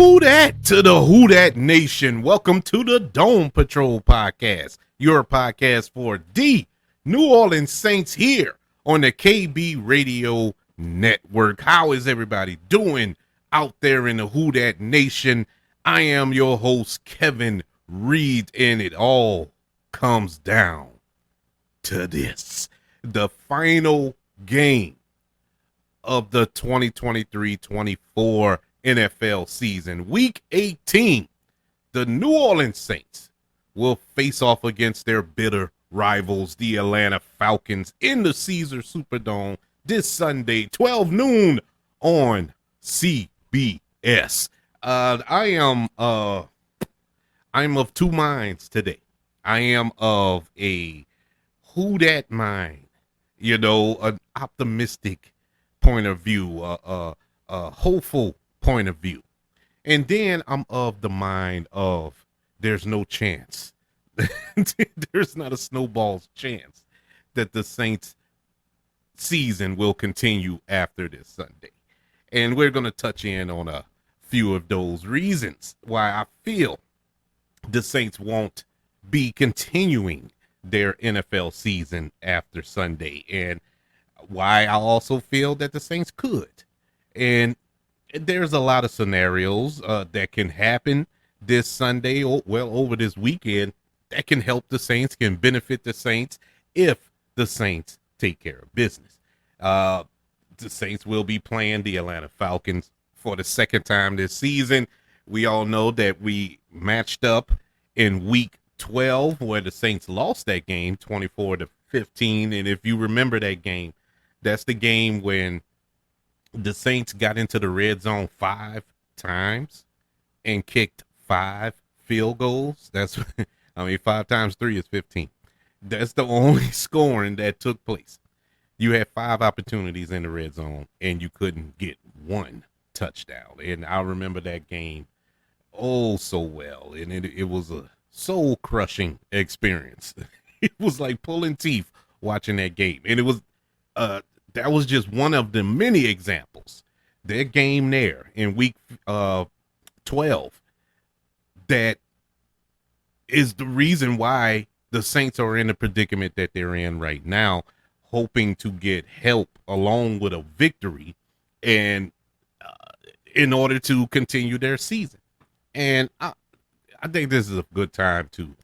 Who dat to the Who Dat Nation? Welcome to the Dome Patrol podcast, your podcast for the New Orleans Saints here on the KB Radio Network. How is everybody doing out there in the Who Dat Nation? I am your host, Kevin Reed, and it all comes down to this. The final game of the 2023-24 NFL season. Week 18, the New Orleans Saints will face off against their bitter rivals, the Atlanta Falcons, in the Caesars Superdome this Sunday, 12 noon on CBS. I'm of two minds today. I am of a who dat mind, an optimistic point of view, a hopeful point of view. And then I'm of the mind of there's no chance. There's not a snowball's chance that the Saints season will continue after this Sunday. And we're going to touch in on a few of those reasons why I feel the Saints won't be continuing their NFL season after Sunday, and why I also feel that the Saints could. And there's a lot of scenarios that can happen this Sunday, or over this weekend, that can help the Saints, can benefit the Saints if the Saints take care of business. The Saints will be playing the Atlanta Falcons for the second time this season. We all know that we matched up in week 12 where the Saints lost that game 24-15. And if you remember that game, that's the game when the Saints got into the red zone 5 times and kicked 5 field goals. 5 times 3 is 15. That's the only scoring that took place. You had 5 opportunities in the red zone and you couldn't get 1 touchdown. And I remember that game so well. And it was a soul-crushing experience. It was like pulling teeth watching that game. And it was that was just one of the many examples. Their game there in week 12 that is the reason why the Saints are in the predicament that they're in right now, hoping to get help along with a victory and in order to continue their season. And I think this is a good time to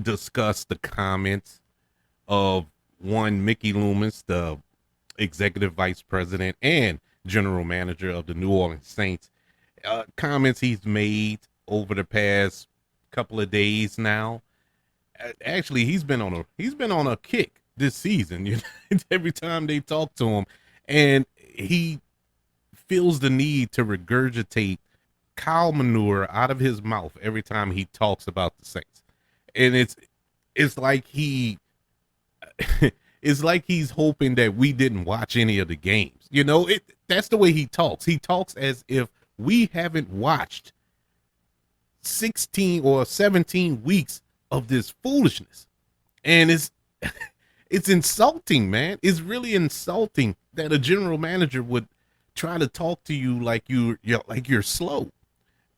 discuss the comments of one Mickey Loomis, the executive vice president and general manager of the New Orleans Saints. Comments he's made over the past couple of days now. Actually, he's been on a kick this season. Every time they talk to him, and he feels the need to regurgitate cow manure out of his mouth every time he talks about the Saints. And it's like it's like he's hoping that we didn't watch any of the games. That's the way he talks. He talks as if we haven't watched 16 or 17 weeks of this foolishness. And it's insulting, man. It's really insulting that a general manager would try to talk to you like you're slow.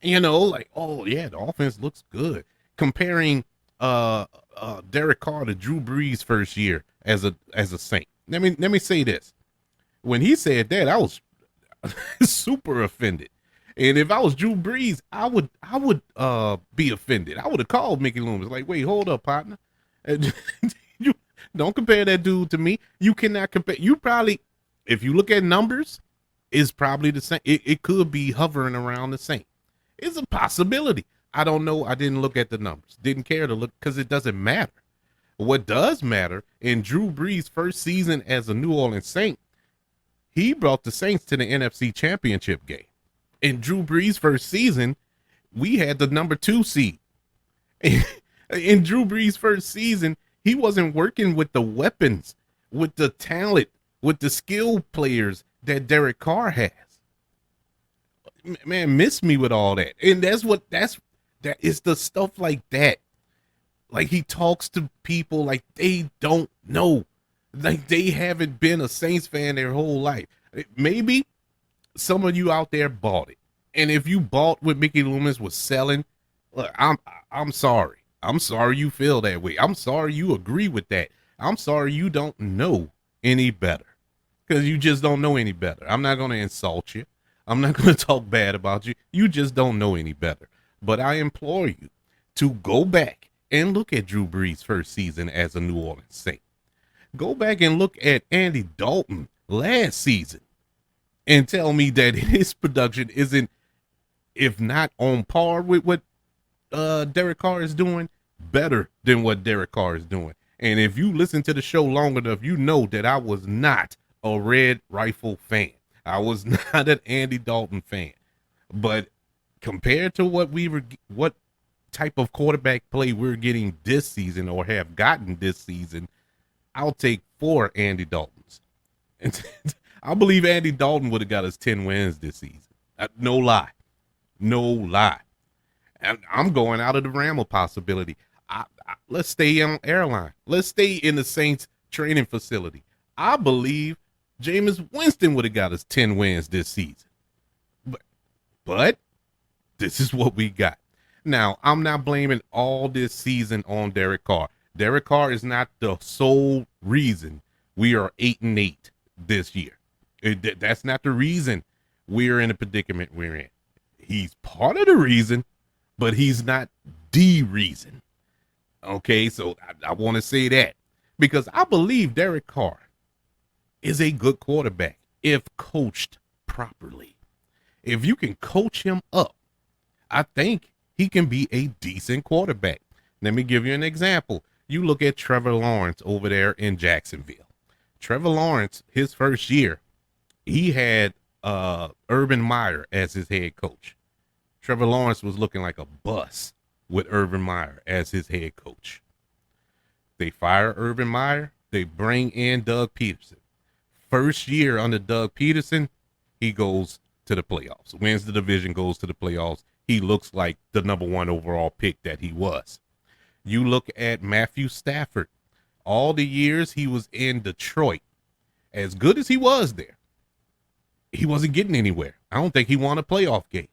Oh yeah, the offense looks good. Comparing Derek Carr to Drew Brees' first year as a Saint. Let me say this. When he said that, I was super offended. And if I was Drew Brees, I would be offended. I would have called Mickey Loomis like, wait, hold up, partner. You don't compare that dude to me. You cannot compare. You probably, if you look at numbers, is probably the same. It could be hovering around the same. It's a possibility. I don't know. I didn't look at the numbers. Didn't care to look because it doesn't matter. What does matter, in Drew Brees' first season as a New Orleans Saint, he brought the Saints to the NFC Championship game. In Drew Brees' first season, we had the number 2 seed. In Drew Brees' first season, he wasn't working with the weapons, with the talent, with the skill players that Derek Carr has. Man, miss me with all that. And that is the stuff like that. Like he talks to people like they don't know. Like they haven't been a Saints fan their whole life. Maybe some of you out there bought it And if you bought what Mickey Loomis was selling, look, I'm sorry. I'm sorry you feel that way. I'm sorry you agree with that. I'm sorry you don't know any better, because you just don't know any better. I'm not going to insult you. I'm not going to talk bad about you. You just don't know any better. But I implore you to go back and look at Drew Brees' first season as a New Orleans Saint. Go back and look at Andy Dalton last season and tell me that his production isn't, if not on par with what Derek Carr is doing, better than what Derek Carr is doing. And if you listen to the show long enough, you know that I was not a Red Rifle fan. I was not an Andy Dalton fan. But compared to what type of quarterback play we're getting this season or have gotten this season, I'll take 4 Andy Daltons. And I believe Andy Dalton would have got us 10 wins this season. No lie. No lie. And I'm going out of the realm of possibility. Let's stay on airline. Let's stay in the Saints training facility. I believe Jameis Winston would have got us 10 wins this season. But this is what we got. Now, I'm not blaming all this season on Derek Carr. Derek Carr is not the sole reason we are 8-8 this year. That's not the reason we're in the predicament we're in. He's part of the reason, but he's not the reason. Okay, so I want to say that because I believe Derek Carr is a good quarterback if coached properly. If you can coach him up, I think he can be a decent quarterback. Let me give you an example. You look at Trevor Lawrence over there in Jacksonville. Trevor Lawrence, his first year, he had Urban Meyer as his head coach. Trevor Lawrence was looking like a bus with Urban Meyer as his head coach. They fire Urban Meyer. They bring in Doug Peterson. First year under Doug Peterson, he goes to the playoffs, wins the division, goes to the playoffs. He looks like the number 1 overall pick that he was. You look at Matthew Stafford. All the years he was in Detroit, as good as he was there, he wasn't getting anywhere. I don't think he won a playoff game.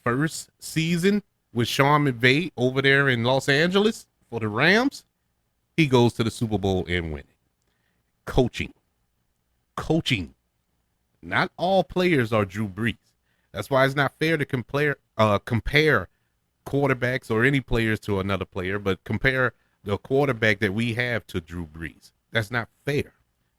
First season with Sean McVay over there in Los Angeles for the Rams, he goes to the Super Bowl and win it. Coaching. Not all players are Drew Brees. That's why it's not fair to compare quarterbacks or any players to another player, but compare the quarterback that we have to Drew Brees. That's not fair.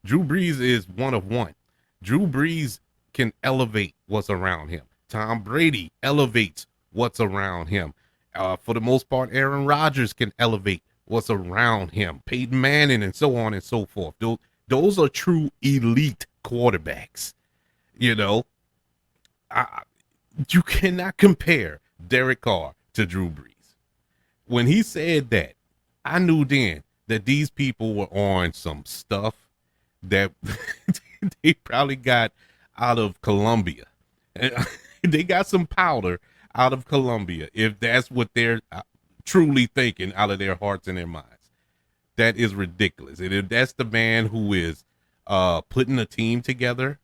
Drew Brees is one of one. Drew Brees can elevate what's around him. Tom Brady elevates what's around him. For the most part, Aaron Rodgers can elevate what's around him. Peyton Manning and so on and so forth. Those are true elite quarterbacks. You know, you cannot compare Derek Carr to Drew Brees. When he said that, I knew then that these people were on some stuff that they probably got out of Colombia. They got some powder out of Colombia, if that's what they're truly thinking out of their hearts and their minds. That is ridiculous. And if that's the man who is putting a team together,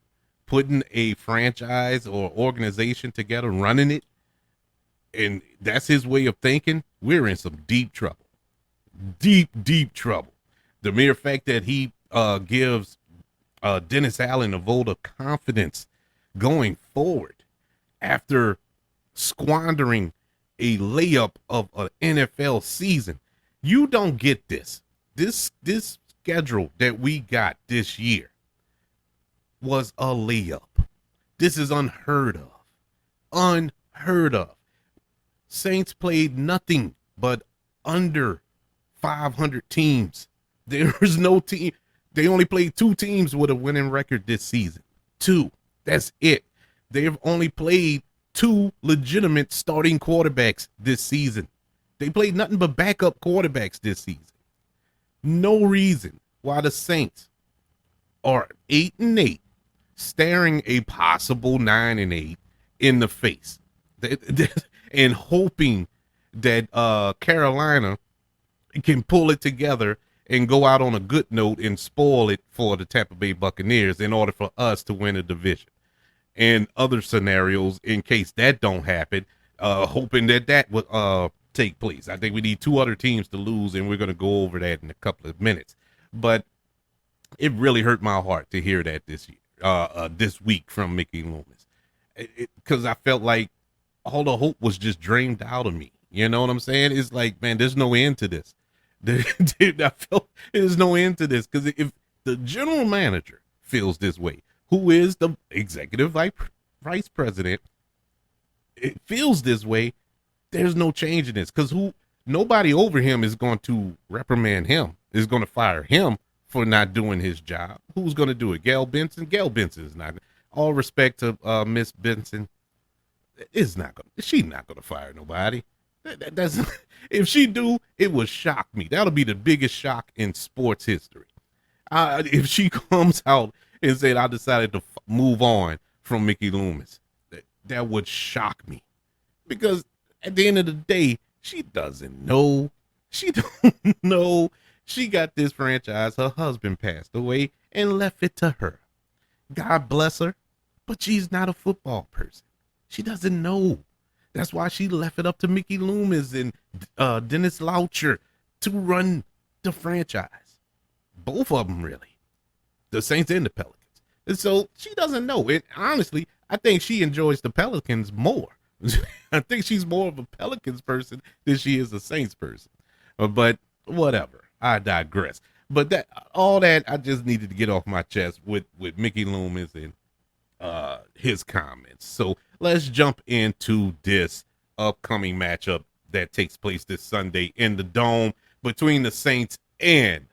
putting a franchise or organization together, running it, and that's his way of thinking, we're in some deep trouble. Deep trouble. The mere fact that he gives Dennis Allen a vote of confidence going forward after squandering a layup of an NFL season. You don't get this. This schedule that we got this year was a layup. This is unheard of. Unheard of. Saints played nothing but under 500 teams. There was no team. They only played 2 teams with a winning record this season. 2. That's it. They've only played 2 legitimate starting quarterbacks this season. They played nothing but backup quarterbacks this season. No reason why the Saints are 8-8, staring a possible 9-8 in the face, and hoping that Carolina can pull it together and go out on a good note and spoil it for the Tampa Bay Buccaneers in order for us to win a division. and other scenarios in case that don't happen, hoping that that would take place. I think we need two other teams to lose, and we're going to go over that in a couple of minutes. But it really hurt my heart to hear that this week from Mickey Loomis, because I felt like all the hope was just drained out of me. You know what I'm saying? It's like, man, there's no end to this. I felt there's no end to this, because if the general manager feels this way, who is the executive vice president, it feels this way, there's no change in this, because nobody over him is going to reprimand him, is going to fire him for not doing his job. Who's going to do it? Gail Benson? Gail Benson is not. All respect to Miss Benson, she's not going to fire nobody. That's if she do, it will shock me. That'll be the biggest shock in sports history. If she comes out and said, I decided to move on from Mickey Loomis, that would shock me, because at the end of the day, she doesn't know. She don't know. She got this franchise. Her husband passed away and left it to her. God bless her, but she's not a football person. She doesn't know. That's why she left it up to Mickey Loomis and Dennis Laucher to run the franchise. Both of them, really. The Saints and the Pelicans. And so she doesn't know. And honestly, I think she enjoys the Pelicans more. I think she's more of a Pelicans person than she is a Saints person. But whatever. I digress. But all that I just needed to get off my chest with Mickey Loomis and his comments. So let's jump into this upcoming matchup that takes place this Sunday in the Dome between the Saints and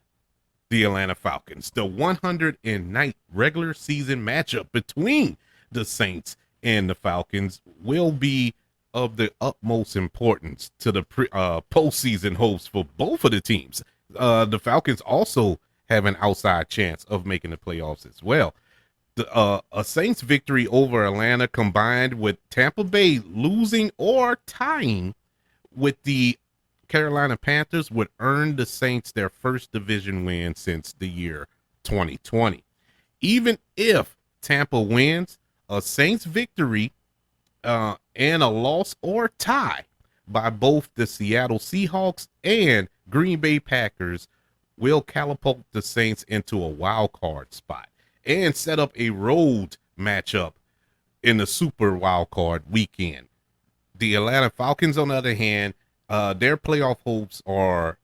the Atlanta Falcons. The 109th regular season matchup between the Saints and the Falcons will be of the utmost importance to the postseason hopes for both of the teams. The Falcons also have an outside chance of making the playoffs as well. A Saints victory over Atlanta, combined with Tampa Bay losing or tying with the Carolina Panthers, would earn the Saints their first division win since the year 2020. Even if Tampa wins, a Saints victory and a loss or tie by both the Seattle Seahawks and Green Bay Packers will catapult the Saints into a wild card spot and set up a road matchup in the Super Wild Card weekend. The Atlanta Falcons, on the other hand, their playoff hopes are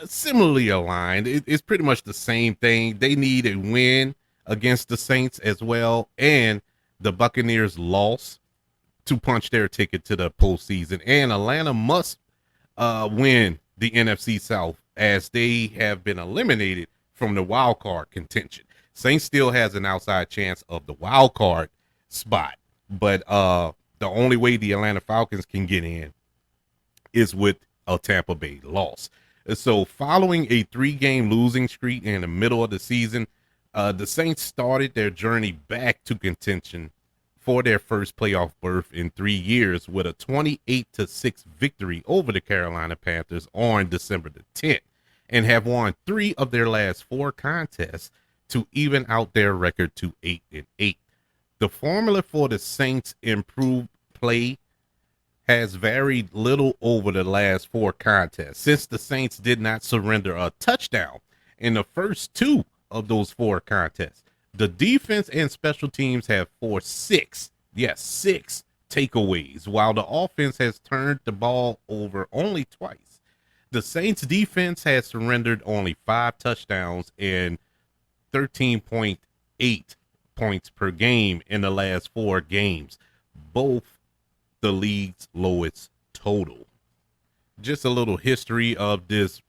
similarly aligned. It's pretty much the same thing. They need a win against the Saints as well, and the Buccaneers loss to punch their ticket to the postseason. And Atlanta must win the NFC South, as they have been eliminated from the wild card contention. Saints still has an outside chance of the wild card spot, but the only way the Atlanta Falcons can get in is with a Tampa Bay loss. So following a 3-game losing streak in the middle of the season, the Saints started their journey back to contention for their first playoff berth in 3 years with a 28-6 victory over the Carolina Panthers on December the 10th, and have won 3 of their last 4 contests to even out their record to 8-8. The formula for the Saints' improved play has varied little over the last 4 contests, since the Saints did not surrender a touchdown in the first 2 of those 4 contests. The defense and special teams have forced 6 takeaways, while the offense has turned the ball over only twice. The Saints defense has surrendered only 5 touchdowns and 13.8 points per game in the last 4 games, both the league's lowest total. Just a little history of this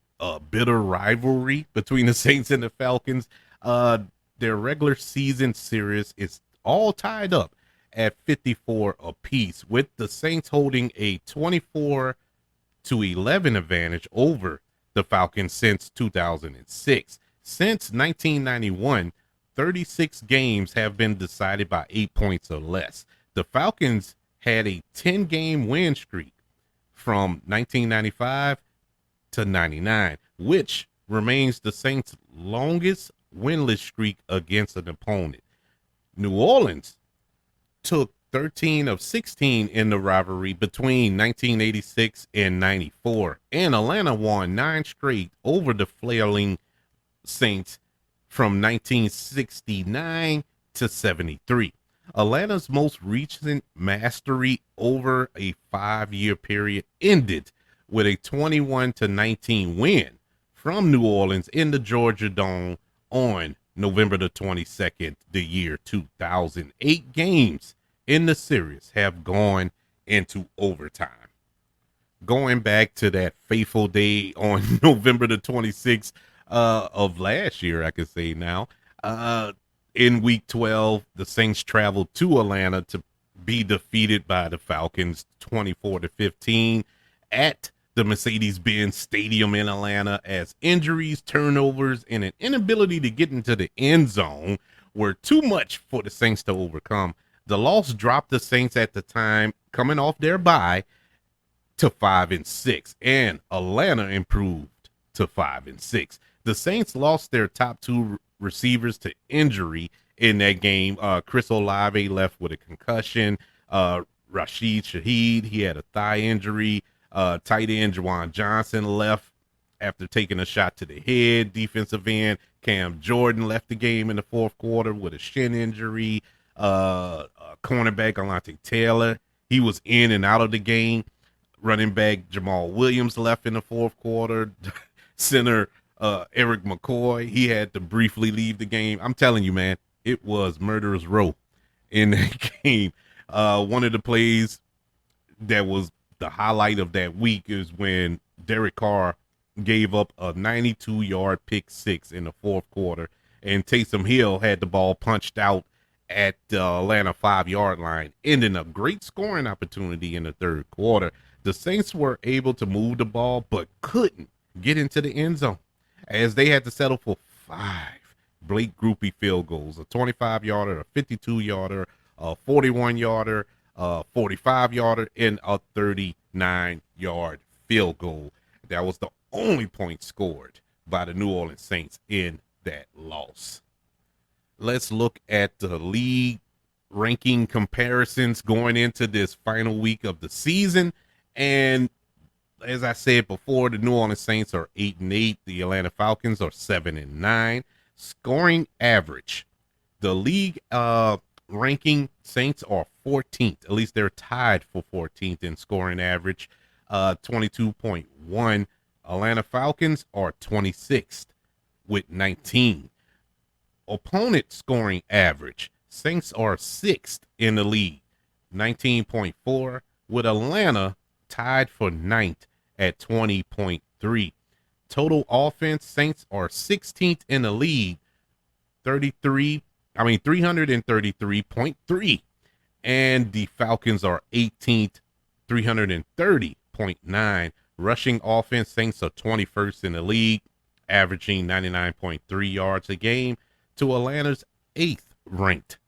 bitter rivalry between the Saints and the Falcons. Their regular season series is all tied up at 54 apiece, with the Saints holding a 24-11 advantage over the Falcons since 2006. Since 1991, 36 games have been decided by 8 points or less. The Falcons had a 10-game win streak from 1995 to 99, which remains the Saints' longest winless streak against an opponent. New Orleans took 13 of 16 in the rivalry between 1986 and 94, and Atlanta won 9 straight over the flailing Saints from 1969 to 73. Atlanta's most recent mastery over a 5-year period ended with a 21-19 win from New Orleans in the Georgia Dome on November the 22nd, the year 2000. 8 games in the series have gone into overtime. Going back to that fateful day on November the 26th of last year, I could say now, in week 12, the Saints traveled to Atlanta to be defeated by the Falcons 24-15 at the Mercedes-Benz Stadium in Atlanta, as injuries, turnovers, and an inability to get into the end zone were too much for the Saints to overcome. The loss dropped the Saints at the time, coming off their bye, to 5-6, and Atlanta improved to 5-6. The Saints lost their top 2 receivers to injury in that game. Chris Olave left with a concussion. Rashid Shaheed, he had a thigh injury. Tight end Juwan Johnson left after taking a shot to the head. Defensive end Cam Jordan left the game in the 4th quarter with a shin injury. Cornerback Alante Taylor, he was in and out of the game. Running back Jamal Williams left in the 4th quarter. Center Eric McCoy, he had to briefly leave the game. I'm telling you, man, it was murderer's row in that game. One of the plays that was the highlight of that week is when Derek Carr gave up a 92-yard pick 6 in the 4th quarter, and Taysom Hill had the ball punched out at the Atlanta 5-yard line, ending a great scoring opportunity in the 3rd quarter. The Saints were able to move the ball, but couldn't get into the end zone, as they had to settle for 5 Blake Groupie field goals, a 25-yarder, a 52-yarder, a 41-yarder, a 45-yarder, and a 39-yard field goal. That was the only point scored by the New Orleans Saints in that loss. Let's look at the league ranking comparisons going into this final week of the season. And as I said before, the New Orleans Saints are 8-8. The Atlanta Falcons are 7-9. Scoring average, the league ranking Saints are 14th. At least they're tied for 14th in scoring average, 22.1. Atlanta Falcons are 26th with 19. Opponent scoring average, Saints are 6th in the league, 19.4, with Atlanta tied for 9th at 20.3. Total offense, Saints are 16th in the league, 333.3. And the Falcons are 18th, 330.9. Rushing offense, Saints are 21st in the league, averaging 99.3 yards a game, to Atlanta's 8th ranked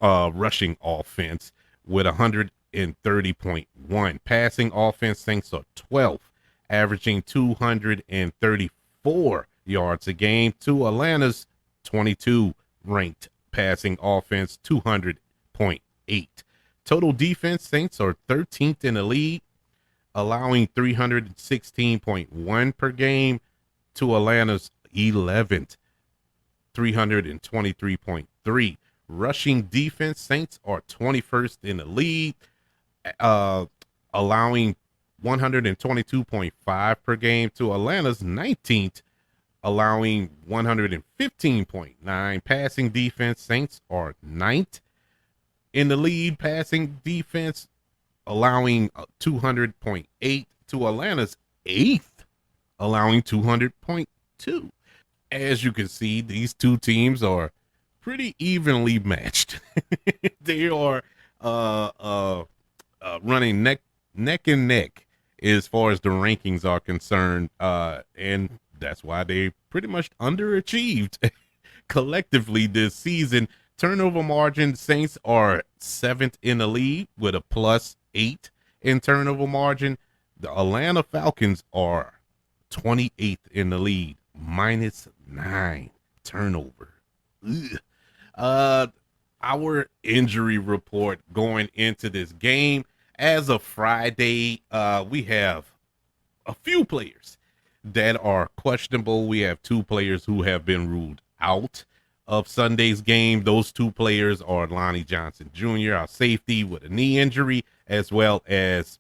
rushing offense with 130.1. Passing offense, Saints are 12th, averaging 234 yards a game, to Atlanta's 22 ranked passing offense, 200.8. Total defense, Saints are 13th in the league, allowing 316.1 per game, to Atlanta's 11th, 323.3. Rushing defense, Saints are 21st in the league, allowing 122.5 per game, to Atlanta's 19th, allowing 115.9. Passing defense, Saints are 9th in the lead passing defense, allowing 200.8, to Atlanta's 8th, allowing 200.2. As you can see, these two teams are pretty evenly matched. They are running neck and neck as far as the rankings are concerned, and that's why they pretty much underachieved collectively this season. Turnover margin, Saints are 7th in the league with a +8 in turnover margin. The Atlanta Falcons are 28th in the league, -9 turnover. I our injury report going into this game. As of Friday, we have a few players that are questionable. We have two players who have been ruled out of Sunday's game. Those two players are Lonnie Johnson Jr., our safety with a knee injury, as well as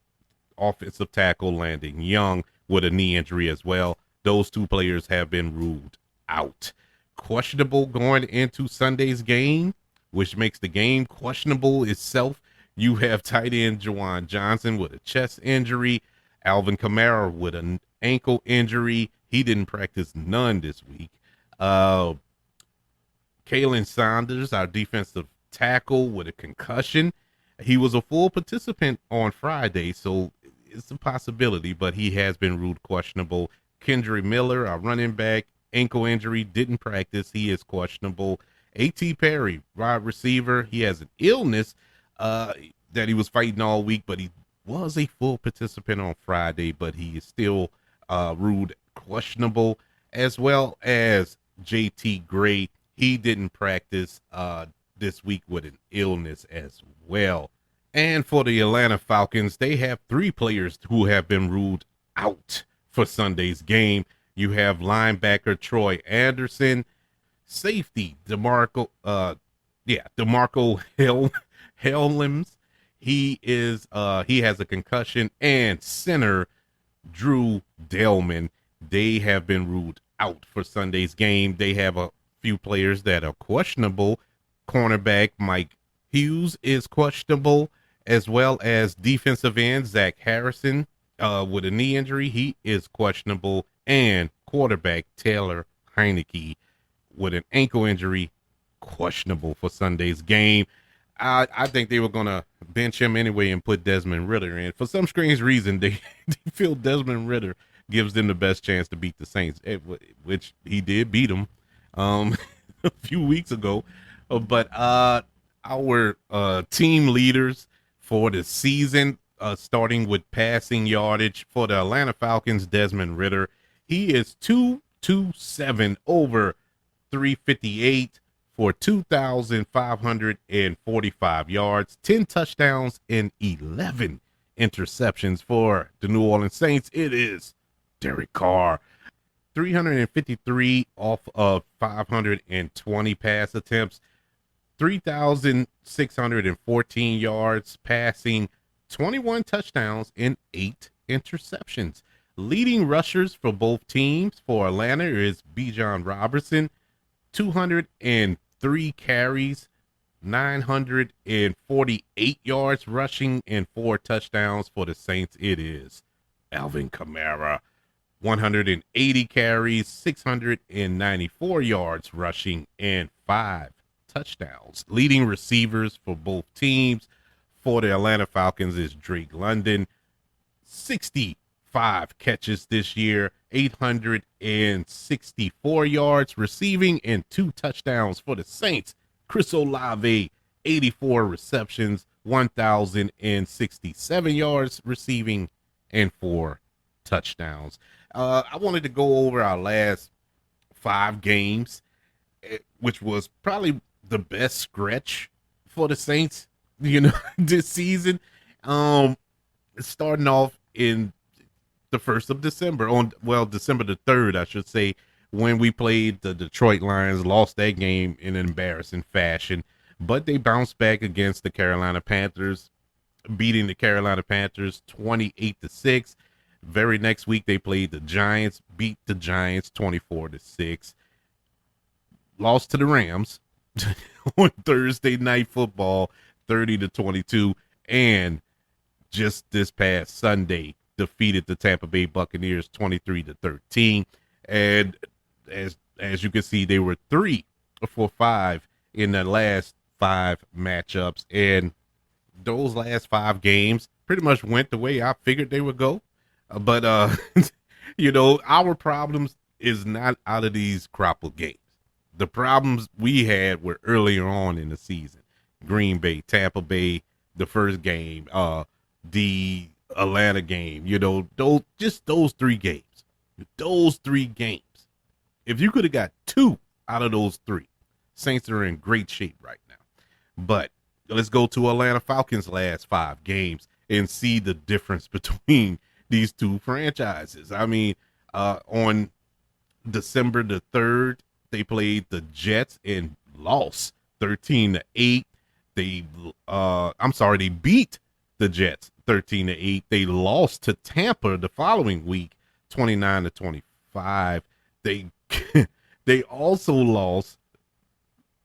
offensive tackle Landon Young with a knee injury as well. Those two players have been ruled out. Questionable going into Sunday's game, which makes the game questionable itself. You have tight end Juwan Johnson with a chest injury, Alvin Kamara with an ankle injury. He didn't practice none this week. Kalen Saunders, our defensive tackle, with a concussion. He was a full participant on Friday, so it's a possibility, but he has been ruled questionable. Kendry Miller, our running back, ankle injury, didn't practice. He is questionable. A.T. Perry, wide receiver, he has an illness that he was fighting all week, but he was a full participant on Friday, but he is still ruled questionable, as well as J.T. Gray. He didn't practice this week with an illness as well. And for the Atlanta Falcons, they have three players who have been ruled out for Sunday's game. You have linebacker Troy Anderson, safety DeMarco Helms. He has a concussion, and center Drew Delman. They have been ruled out for Sunday's game. They have a few players that are questionable. Cornerback Mike Hughes is questionable, as well as defensive end Zach Harrison with a knee injury. He is questionable, and quarterback Taylor Heineke with an ankle injury, questionable for Sunday's game. I think they were going to bench him anyway and put Desmond Ridder in. For some strange reason, they feel Desmond Ridder gives them the best chance to beat the Saints, which he did beat them a few weeks ago. But our team leaders for the season, starting with passing yardage for the Atlanta Falcons, Desmond Ridder, he is 227 over 358 for 2,545 yards, 10 touchdowns, and 11 interceptions. For the New Orleans Saints, it is Derek Carr, 353 off of 520 pass attempts, 3,614 yards passing, 21 touchdowns, and 8 interceptions. Leading rushers for both teams for Atlanta is Bijan Robertson, 203 carries, 948 yards rushing, and 4 touchdowns. For the Saints, it is Alvin Kamara, 180 carries, 694 yards rushing, and 5 touchdowns. Leading receivers for both teams for the Atlanta Falcons is Drake London, 65 catches this year, 864 yards receiving, and 2 touchdowns. For the Saints, Chris Olave, 84 receptions, 1,067 yards receiving, and 4 touchdowns. I wanted to go over our last 5 games, which was probably the best stretch for the Saints, this season. Starting off in the 1st of December, December the 3rd, I should say, when we played the Detroit Lions, lost that game in an embarrassing fashion, but they bounced back against the Carolina Panthers, beating the Carolina Panthers 28-6. Very next week, they played the Giants, beat the Giants 24-6. Lost to the Rams on Thursday Night Football, 30-22, and just this past Sunday defeated the Tampa Bay Buccaneers 23-13. And as you can see, they were 3 for 5 in the last 5 matchups, and those last 5 games pretty much went the way I figured they would go. But our problems is not out of these crop of games. The problems we had were earlier on in the season. Green Bay, Tampa Bay, the first game, the Atlanta game, those 3 games. Those 3 games. If you could have got 2 out of those 3, Saints are in great shape right now. But let's go to Atlanta Falcons' last 5 games and see the difference between these two franchises. I mean, on December the 3rd, they played the Jets and lost 13-8. They beat the Jets 13-8. They lost to Tampa the following week 29-25. They they also lost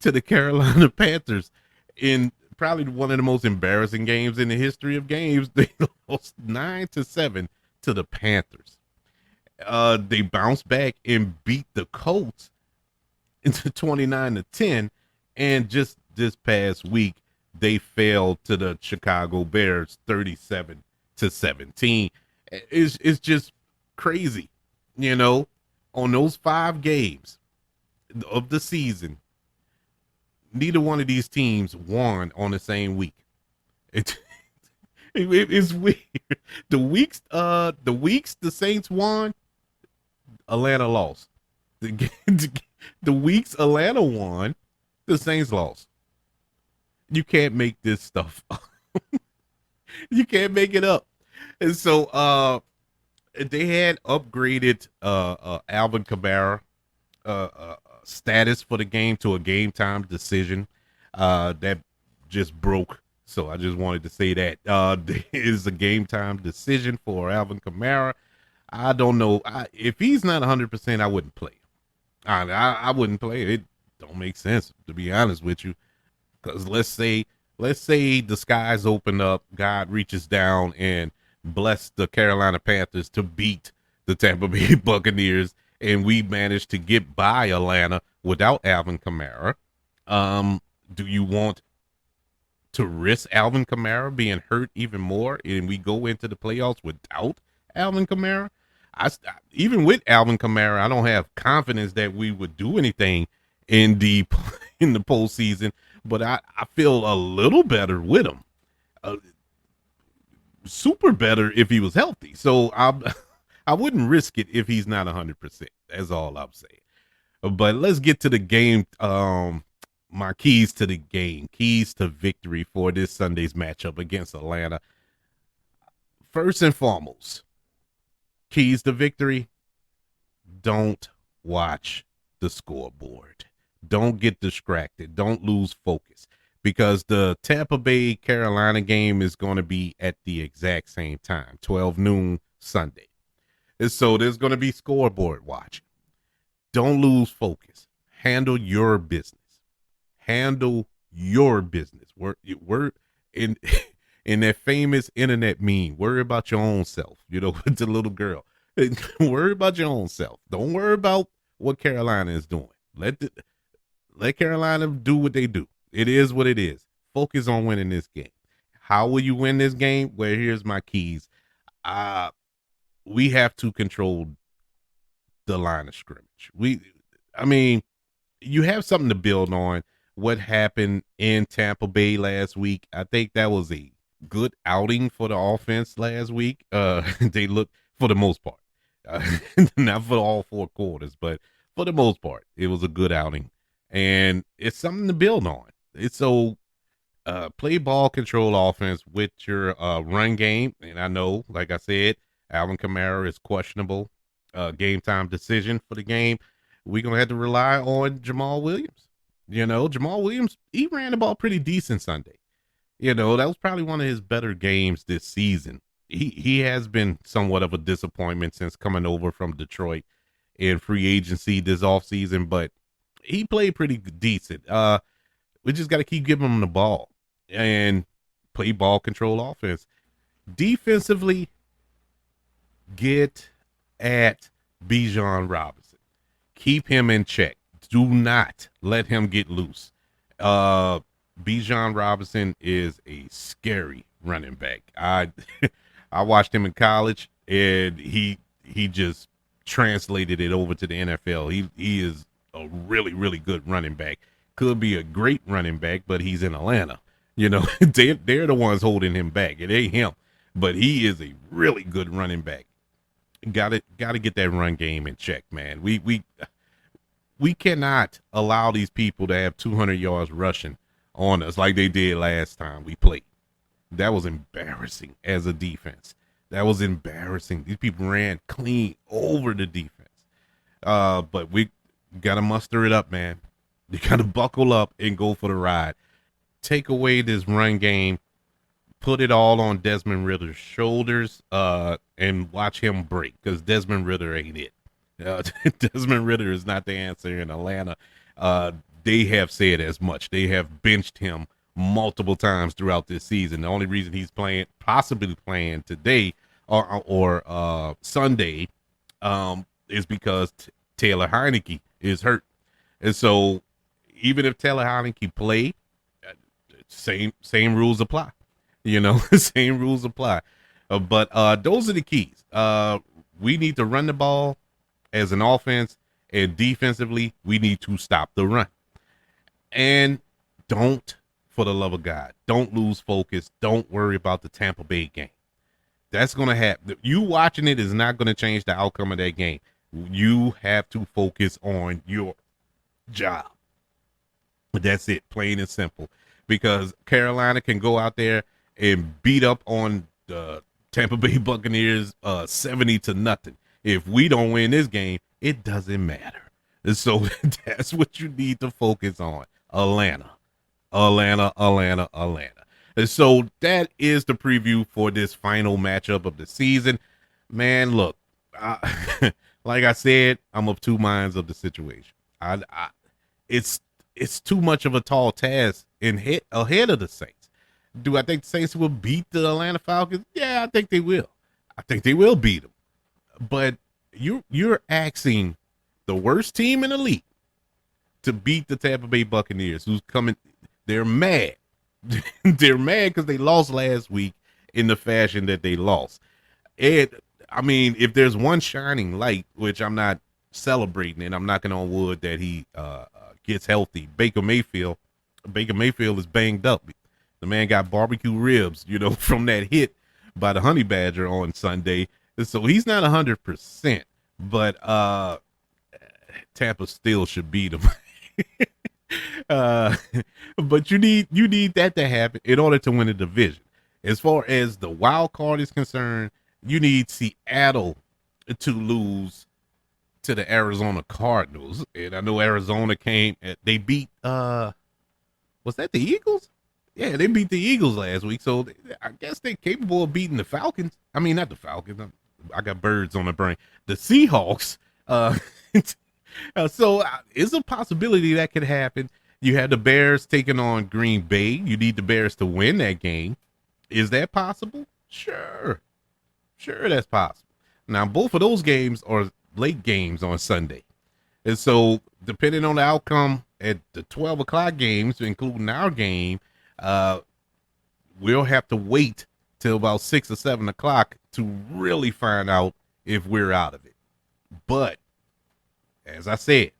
to the Carolina Panthers in probably one of the most embarrassing games in the history of games. They lost 9-7 to the Panthers. They bounced back and beat the Colts into 29-10, and just this past week they fell to the Chicago Bears 37-17. It's just crazy, you know. On those 5 games of the season, neither one of these teams won on the same week. It's weird. The weeks the Saints won, Atlanta lost. The weeks Atlanta won, the Saints lost. You can't make this stuff up. You can't make it up. And so they had upgraded Alvin Kamara status for the game to a game time decision. That just broke. So I just wanted to say that there is a game time decision for Alvin Kamara. I don't know. If he's not 100%, I wouldn't play. I wouldn't play. It don't make sense, to be honest with you. Because let's say the skies open up, God reaches down and bless the Carolina Panthers to beat the Tampa Bay Buccaneers, and we managed to get by Atlanta without Alvin Kamara. Do you want to risk Alvin Kamara being hurt even more, and we go into the playoffs without Alvin Kamara? Even with Alvin Kamara, I don't have confidence that we would do anything in the postseason, but I feel a little better with him. Super better if he was healthy. So I wouldn't risk it if he's not 100%. That's all I'm saying. But let's get to the game. My keys to the game, keys to victory for this Sunday's matchup against Atlanta. First and foremost, keys to victory: don't watch the scoreboard. Don't get distracted. Don't lose focus, because the Tampa Bay Carolina game is going to be at the exact same time, 12 noon Sunday. And so there's going to be scoreboard watching. Don't lose focus. Handle your business. Handle your business. We're in that famous internet meme. Worry about your own self. You know, with the little girl. Worry about your own self. Don't worry about what Carolina is doing. Let Carolina do what they do. It is what it is. Focus on winning this game. How will you win this game? Well, here's my keys. We have to control the line of scrimmage. You have something to build on. What happened in Tampa Bay last week? I think that was a good outing for the offense last week. They looked, for the most part, not for all 4 quarters, but for the most part, it was a good outing. And it's something to build on. It's so play ball control offense with your run game. And I know, like I said, Alvin Kamara is questionable. Game time decision for the game. We're going to have to rely on Jamal Williams. You know, Jamal Williams, he ran the ball pretty decent Sunday. You know, that was probably one of his better games this season. He has been somewhat of a disappointment since coming over from Detroit in free agency this offseason, but he played pretty decent. We just got to keep giving him the ball and play ball control offense. Defensively, get at Bijan Robinson. Keep him in check. Do not let him get loose. Bijan Robinson is a scary running back. I watched him in college, and he just translated it over to the NFL. He is a really, really good running back. Could be a great running back, but he's in Atlanta. You know, they're the ones holding him back. It ain't him, but he is a really good running back. Got to get that run game in check, man. We cannot allow these people to have 200 yards rushing on us like they did last time we played. That was embarrassing as a defense. That was embarrassing. These people ran clean over the defense. But we got to muster it up, man. You got to buckle up and go for the ride. Take away this run game, put it all on Desmond Ritter's shoulders, and watch him break, because Desmond Ritter ain't it. Desmond Ritter is not the answer in Atlanta. They have said as much. They have benched him multiple times throughout this season. The only reason he's possibly playing today or Sunday, is because Taylor Heineke is hurt. And so even if Taylor Heineke play, same rules apply. Same rules apply. But those are the keys. We need to run the ball as an offense, and defensively, we need to stop the run. And don't, for the love of God, don't lose focus. Don't worry about the Tampa Bay game. That's going to happen. You watching it is not going to change the outcome of that game. You have to focus on your job. That's it, plain and simple. Because Carolina can go out there and beat up on the Tampa Bay Buccaneers 70-0. If we don't win this game, it doesn't matter. And so that's what you need to focus on. Atlanta. And so that is the preview for this final matchup of the season. Man, look, like I said, I'm of two minds of the situation. It's too much of a tall task ahead of the Saints. Do I think the Saints will beat the Atlanta Falcons? Yeah, I think they will. I think they will beat them. But you're asking the worst team in the league to beat the Tampa Bay Buccaneers, who's coming. They're mad. They're mad because they lost last week in the fashion that they lost. And I mean, if there's one shining light, which I'm not celebrating, and I'm knocking on wood that he gets healthy, Baker Mayfield is banged up. The man got barbecue ribs, from that hit by the Honey Badger on Sunday. So he's not 100%, but Tampa still should beat him. But you need that to happen in order to win the division. As far as the wild card is concerned, you need Seattle to lose to the Arizona Cardinals. And I know Arizona they beat was that the Eagles? Yeah, they beat the Eagles last week. So I guess they're capable of beating the Falcons. I mean, not the Falcons. I got birds on the brain. The Seahawks. So it's a possibility that could happen. You had the Bears taking on Green Bay. You need the Bears to win that game. Is that possible? Sure, that's possible. Now, both of those games are late games on Sunday. And so depending on the outcome at the 12 o'clock games, including our game, we'll have to wait till about 6 or 7 o'clock to really find out if we're out of it. But as I said,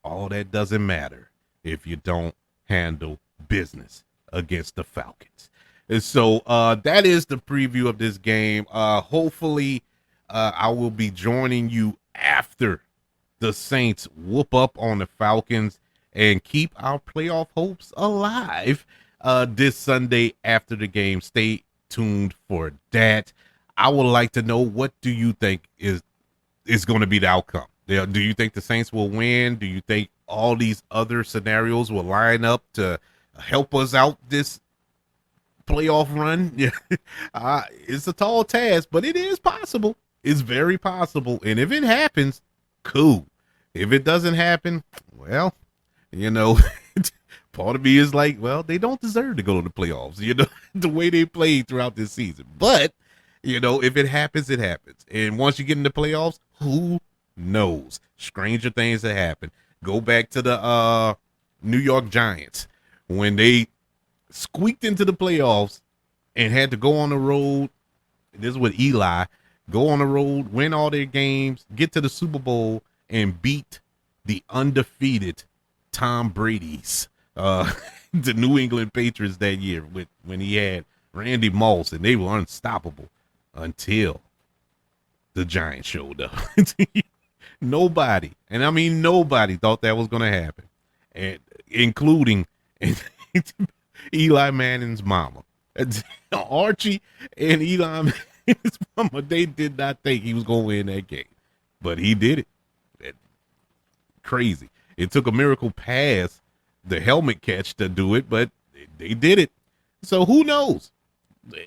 all that doesn't matter if you don't handle business against the Falcons. And so that is the preview of this game. Hopefully I will be joining you after the Saints whoop up on the Falcons and keep our playoff hopes alive this Sunday after the game. Stay tuned for that. I would like to know, what do you think is going to be the outcome? Do you think the Saints will win? Do you think all these other scenarios will line up to help us out this playoff run? Yeah, it's a tall task, but it is possible. It's very possible. And if it happens, cool. If it doesn't happen, well, part of me is like, well, they don't deserve to go to the playoffs, the way they played throughout this season. But, if it happens, it happens. And once you get in the playoffs, who knows? Stranger things that happen. Go back to the New York Giants when they squeaked into the playoffs and had to go on the road. This is with Eli. Go on the road, win all their games, get to the Super Bowl, and beat the undefeated Tom Brady's the New England Patriots that year when he had Randy Moss, and they were unstoppable until the Giants showed up. Nobody, and I mean nobody, thought that was going to happen, and including Eli Manning's mama. Archie and Eli Manning's mama, they did not think he was going to win that game. But he did it. Crazy. It took a miracle pass, the helmet catch to do it, but they did it. So who knows?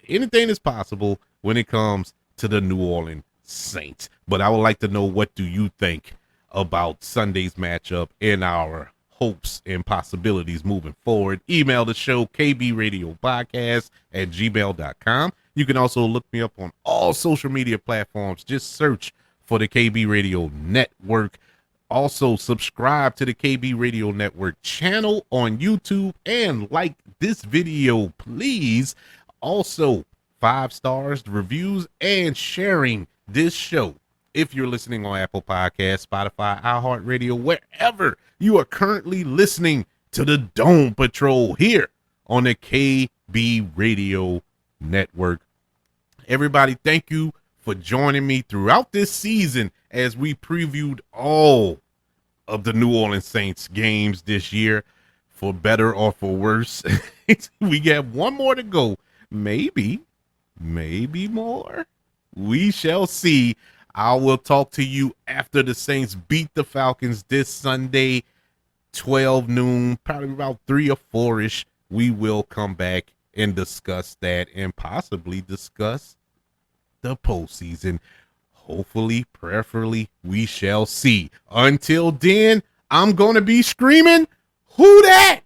Anything is possible when it comes to the New Orleans Saints. But I would like to know, what do you think about Sunday's matchup and our hopes and possibilities moving forward? Email the show, kbradiopodcast@gmail.com. You can also look me up on all social media platforms. Just search for the KB Radio Network. Also, subscribe to the KB Radio Network channel on YouTube and like this video, please. Also, 5 stars, reviews, and sharing this show. If you're listening on Apple Podcasts, Spotify, iHeartRadio, wherever you are currently listening to the Dome Patrol here on the KB Radio Network. Everybody, thank you for joining me throughout this season as we previewed all of the New Orleans Saints games this year, for better or for worse. We got one more to go. Maybe more. We shall see. I will talk to you after the Saints beat the Falcons this Sunday, 12 noon, probably about 3 or 4-ish. We will come back and discuss that and possibly discuss the postseason. Hopefully, prayerfully, we shall see. Until then, I'm going to be screaming, "Who dat?"